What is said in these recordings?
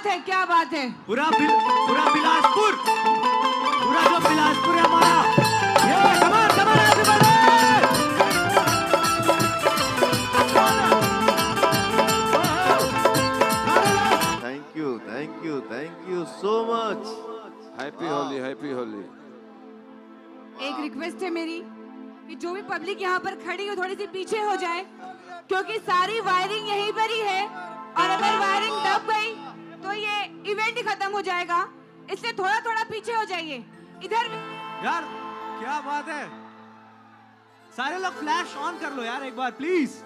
है, क्या बात है। पूरा बिलासपुर, पूरा जो बिलासपुर है हमारा, ये come on come on thank you so much. Happy Holi, happy Holi. एक रिक्वेस्ट है मेरी कि जो भी पब्लिक यहाँ पर खड़ी हो थोड़ी सी पीछे हो जाए, क्योंकि सारी वायरिंग यहीं पर ही है और अगर वायरिंग दब गई तो ये इवेंट ही खत्म हो जाएगा, इसलिए थोड़ा थोड़ा पीछे हो जाइए। इधर यार क्या बात है, सारे लोग फ्लैश ऑन कर लो यार एक बार प्लीज।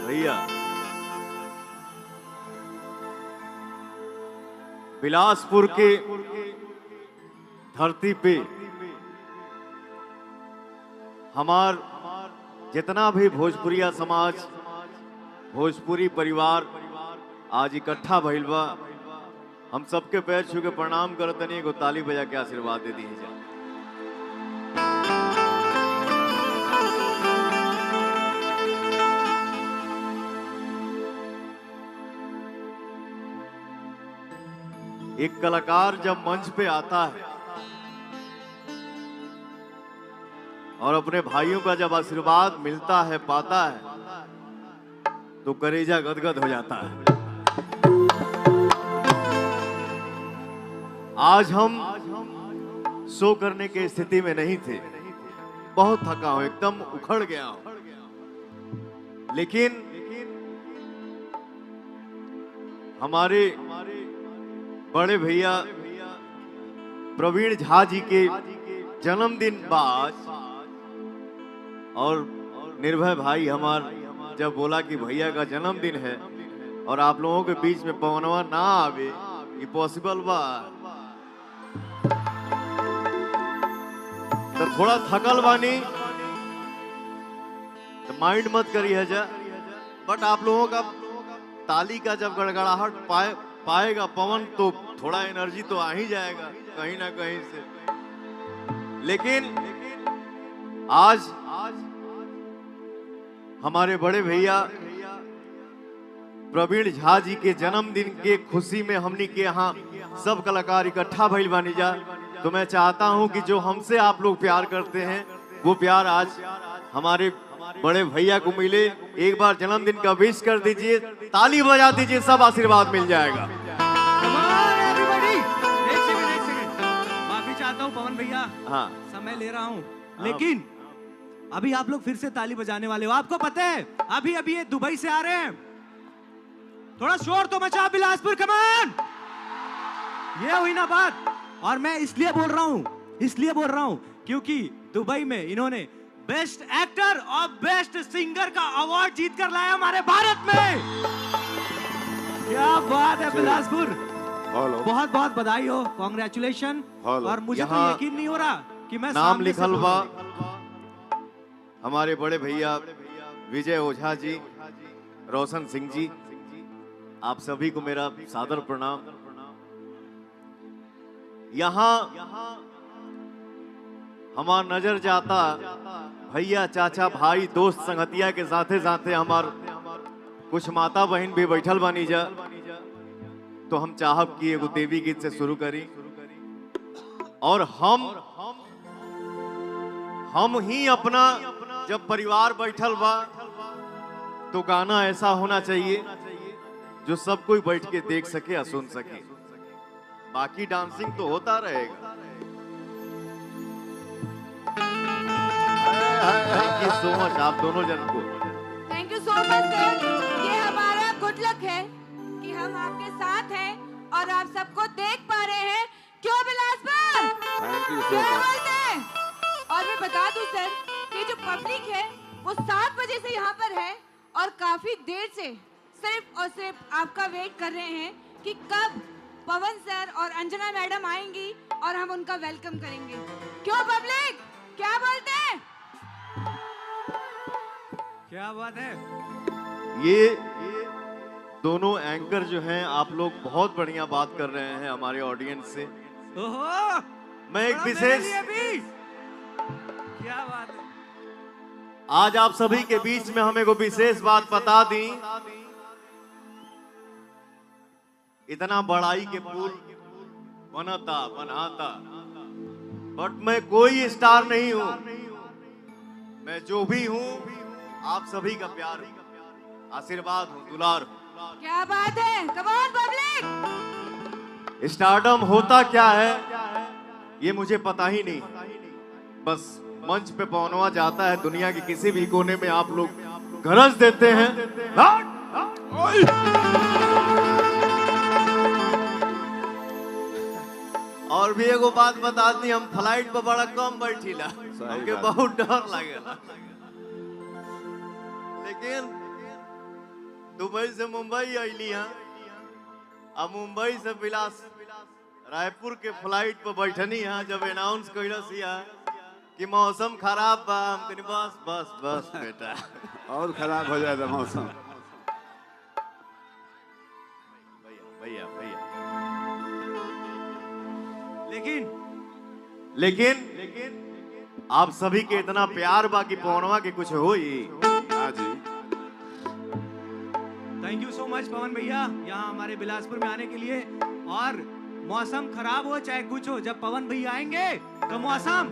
भैया बिलासपुर के धरती पे हमार जितना भी भोजपुरिया समाज, भोजपुरी परिवार आज इकट्ठा भइल बा, हम सबके पैर छू के प्रणाम करतनी, एगो ताली बजा के आशीर्वाद दे दी जा। एक कलाकार जब मंच पे आता है और अपने भाइयों का जब आशीर्वाद मिलता है, पाता है, तो कलेजा गदगद हो जाता है। आज हम शो करने की स्थिति में नहीं थे, बहुत थका हूं, एकदम उखड़ गया हूं, लेकिन हमारे बड़े भैया प्रवीण झा जी के जन्मदिन बाद और निर्भय भाई हमार जब बोला कि भैया का जन्मदिन है और आप लोगों के बीच में पवनवा ना आवे, ये पॉसिबल बा, तो थोड़ा थकल बानी, तो माइंड मत करिए जा, बट आप लोगों का ताली का जब गड़गड़ाहट पाएगा पवन तो थोड़ा एनर्जी तो आ ही जाएगा कहीं ना कहीं से। लेकिन आज हमारे बड़े भैया प्रवीण झा जी के जन्मदिन के खुशी में हमनी के यहाँ सब कलाकार इकट्ठा भइल बानी जा, तो मैं चाहता हूं कि जो हमसे आप लोग प्यार करते हैं वो प्यार आज हमारे बड़े भैया को मिले। एक बार जन्मदिन का विश कर दीजिए, ताली बजा दीजिए, सब आशीर्वाद मिल जाएगा। एक सेकंड माफी चाहता हूँ पवन भैया, हाँ समय ले रहा हूँ, लेकिन अभी आप लोग फिर से ताली बजाने वाले हो, आपको पता है अभी अभी ये दुबई से आ रहे हैं, थोड़ा शोर तो मचा बिलासपुर, कमान। ये हुई ना बात, और मैं इसलिए बोल रहा हूँ क्योंकि दुबई में इन्होंने बेस्ट एक्टर और बेस्ट सिंगर का अवार्ड जीत कर लाया हमारे भारत में। क्या बात है बिलासपुर, बहुत बहुत बधाई हो, कॉन्ग्रेचुलेशन। और मुझे तो यकीन नहीं हो रहा कि मैं नाम लिखल बा हमारे बड़े भैया विजय ओझा जी, रोशन सिंह जी, आप सभी को मेरा सादर प्रणाम। यहाँ हमार नजर जाता भैया, चाचा, भाई, दोस्त, संगतिया के साथे साथे हमार कुछ माता बहन भी बैठल बानी जा, तो हम चाहब कि एगो देवी गीत से शुरू करी, और हम ही अपना जब परिवार बैठल बा तो गाना ऐसा होना चाहिए जो सब कोई बैठ के देख सके या सुन सके, बाकी डांसिंग तो होता रहेगा। थैंक यू सो मच आप दोनों जन को। Thank you so much sir, ये हमारा गुड लक है कि हम आपके साथ हैं और आप सबको देख पा रहे हैं, क्यों बिलासपुर? थैंक यू सो क्या मच। बोलते हैं? और मैं बता दूं सर कि जो पब्लिक है वो 7 बजे से यहाँ पर है और काफी देर से सिर्फ और सिर्फ आपका वेट कर रहे हैं कि कब पवन सर और अंजना मैडम आएंगी और हम उनका वेलकम करेंगे। क्यों पब्लिक, क्या बोलते हैं? क्या बात है। ये दोनों एंकर जो हैं, आप लोग बहुत बढ़िया बात कर रहे हैं हमारे ऑडियंस से। ओहो, मैं एक थोड़ा मेरे विशेष लिए भी। क्या बात है। आज आप सभी के बीच में हमें को विशेष बात बता दी। इतना बड़ाई के पुल बनाता, बट मैं कोई स्टार नहीं हूं। मैं जो भी हूं, आप सभी का प्यार हूं, आशीर्वाद हूं, दुलार हूं। क्या बात है, कम ऑन पब्लिक। स्टारडम होता क्या है ये मुझे पता ही नहीं। बस मंच पे पहुंचवा जाता है, दुनिया के किसी भी कोने में आप लोग गरज देते हैं। और भी एगो बात बता दी, हम फ्लाइट पर बड़ा कम बैठीला, हमके बहुत डर लागेला। लेकिन दुबई से मुंबई आईली हैं, अब मुंबई से बिलास रायपुर के फ्लाइट पर बैठनी है। जब अनाउंस कैलस कि मौसम खराब बा, हम कहनी बस बस बस बेटा और खराब हो जाएगा मौसम। भैया भैया लेकिन आप सभी के इतना प्यार बा कि पौनवा के कुछ हो ही। हाँ जी, थैंक यू सो मच पवन भैया यहाँ हमारे बिलासपुर में आने के लिए। और मौसम खराब हो चाहे कुछ हो, जब पवन भैया आएंगे तो मौसम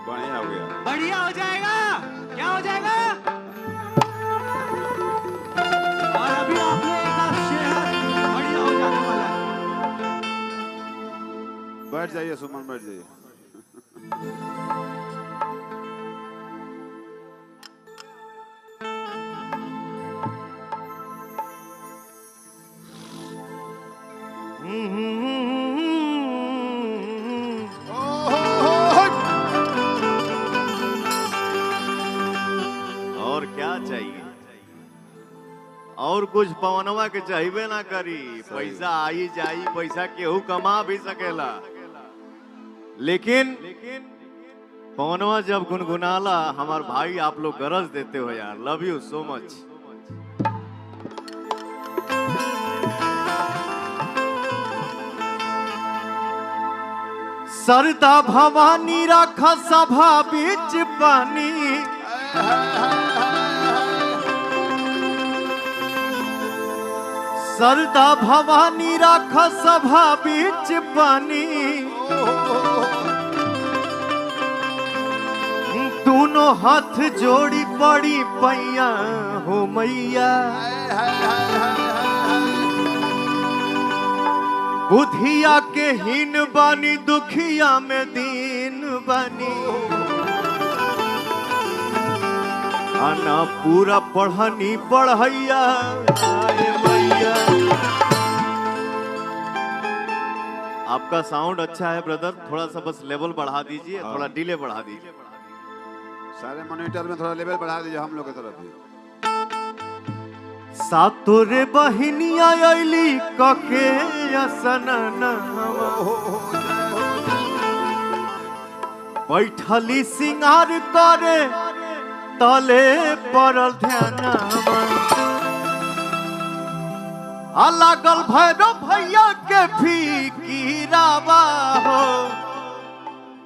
बढ़िया हो गया, बढ़िया हो जाएगा। क्या हो जाएगा? और अभी आप लोगों का शहर बढ़िया हो जाने वाला है। बैठ जाइए सुमन, बैठ जाइए। और क्या चाहिए? और कुछ पवनवा के चाहिए ना करी। पैसा आई जाई, पैसा केहू कमा भी सकेला, लेकिन पवनवा जब गुनगुनाला, हमार भाई आप लोग गरज देते हो यार। Love you so much. Sharda Bhavani राखा सभा बीच पानी, सरदा भवानी राखा सभा बीच पानी, दोनों हाथ जोड़ी पड़ी पैया हो मैया। बुधिया के हीन बानी, दुखिया में दीन बानी, आना पूरा पढ़नी पढ़ैया मैया। आपका साउंड अच्छा है ब्रदर, थोड़ा सा बस लेवल बढ़ा दीजिए, थोड़ा डिले बढ़ा दीजिए। सारे मॉनिटर में थोड़ा लेवल बढ़ा दीजिए हम लोग की तरफ भी। सातोरे बहिनिया आईली कके असननवा, बैठली सिंगार करे तले पड़ल ध्यानवा। लागल भैरव भैया के फिकीरावा हो,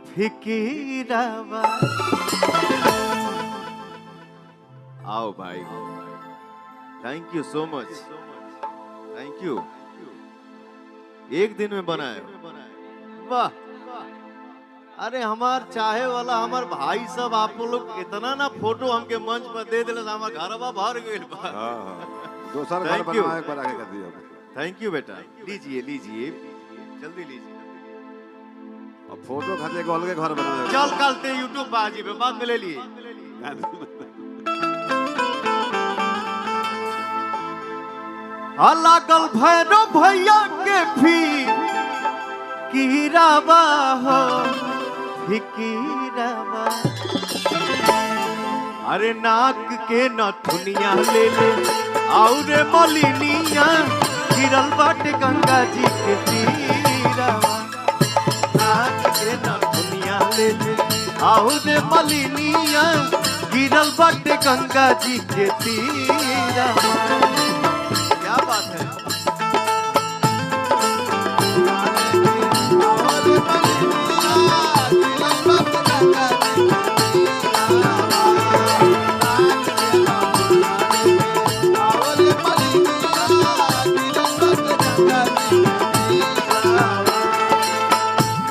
फिकीरावा। आओ भाई, thank you so much, thank you. एक दिन में बनाए, वाह। अरे हमार चाहे वाला हमार भाई सब आप लोग इतना ना फोटो हमके मंच पर दे दिले, हमार घरवा भर गइल बा। दूसरा घर बनवा एक बार आगे कर दिया। थैंक यू बेटा, लीजिए लीजिए, जल्दी लीजिए। अब फोटो खाते को अलग घर बनवा। चल कलते यूट्यूब बाजी पे बाद में ले लिए। लागल भैरव भैया के फिकीरावा हो, फिकीरावा। अरे नाक के नथुनिया ले ले और मलिनिया, गिरल बाटे गंगा जी के तीरावा। नाक के नथुनिया ले ले और मलिनिया, गिरल बाटे गंगा जी के तीरावा। क्या बात है? और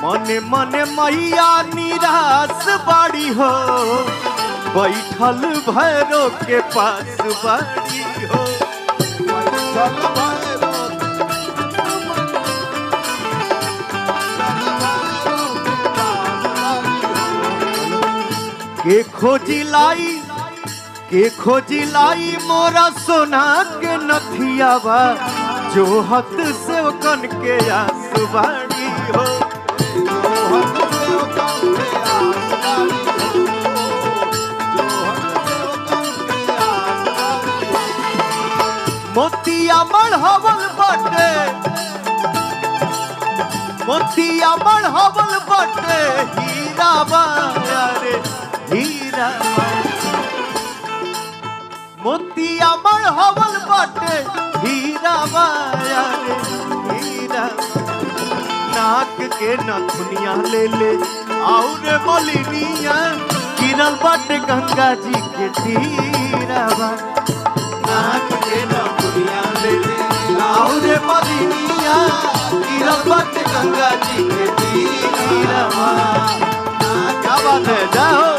मने मने मैया निराश बाड़ी हो, बैठल भैरो के पास बाड़ी हो। के खोजी लाई मोरा सोना के नथियावा, जो हत सेवकन के आस बाड़ी हो। मोतिया बढ़ावल बाटे, मोतिया बढ़ावल बाटे, हीरा बाया रे हीरा। मोतिया बढ़ावल बाटे, हीरा बाया रे हीरा। नाक के नथुनिया ले ले और मलिनिया, गिरल बाटे गंगा जी के तीरावा। नाक के नथुनिया ले ले और मलिनिया, गिरल बाटे गंगा जी के तीरावा। क्या बात है, जाओ।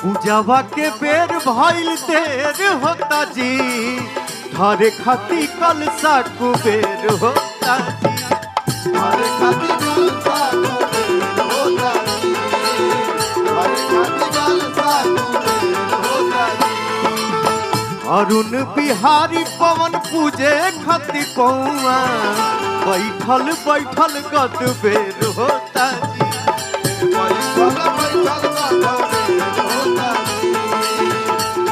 पूजवा के बेर भइल देर होता जी, थारे खाती कलसा कुबेर होता जी। थारे खाती कलसा कुबेर होता जी, थारे खाती कलसा कुबेर होता जी। अरुण बिहारी पवन पूजे खाती पौआ, बैठल बैठल गद बेर होता जी। बैठल बैठल गद बेर होता जी,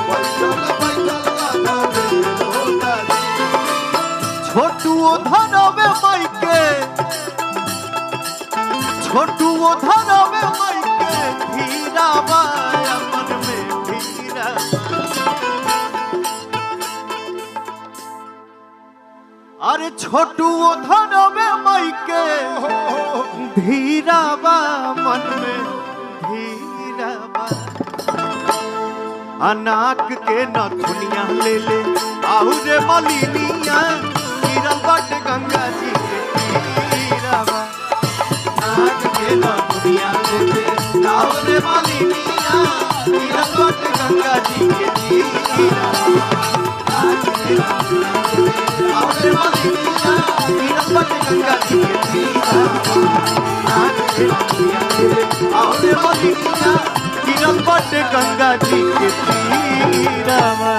बैठल बैठल गद बेर होता जी। छोटू धरवे माइके, छोटू धरवे माइके, धीरा बाया मन में धीरा। अरे छोटू धरवे माइके, धीरा बा मन में धीरा बा। अनाक के नथुनिया ले ले और मलिनिया, गिरल बाटे गंगा जी के तीरावा। नाक के नथुनिया ले ले और मलिनिया, गिरल बाटे गंगा जी के तीरावा। नाक के नथुनिया ले ले और मलिनिया, गिरल बाटे गंगा जी के तीरावा। नाक के नथुनिया ले ले और मलिनिया, गिरल बाटे गंगा जी के तीरावा।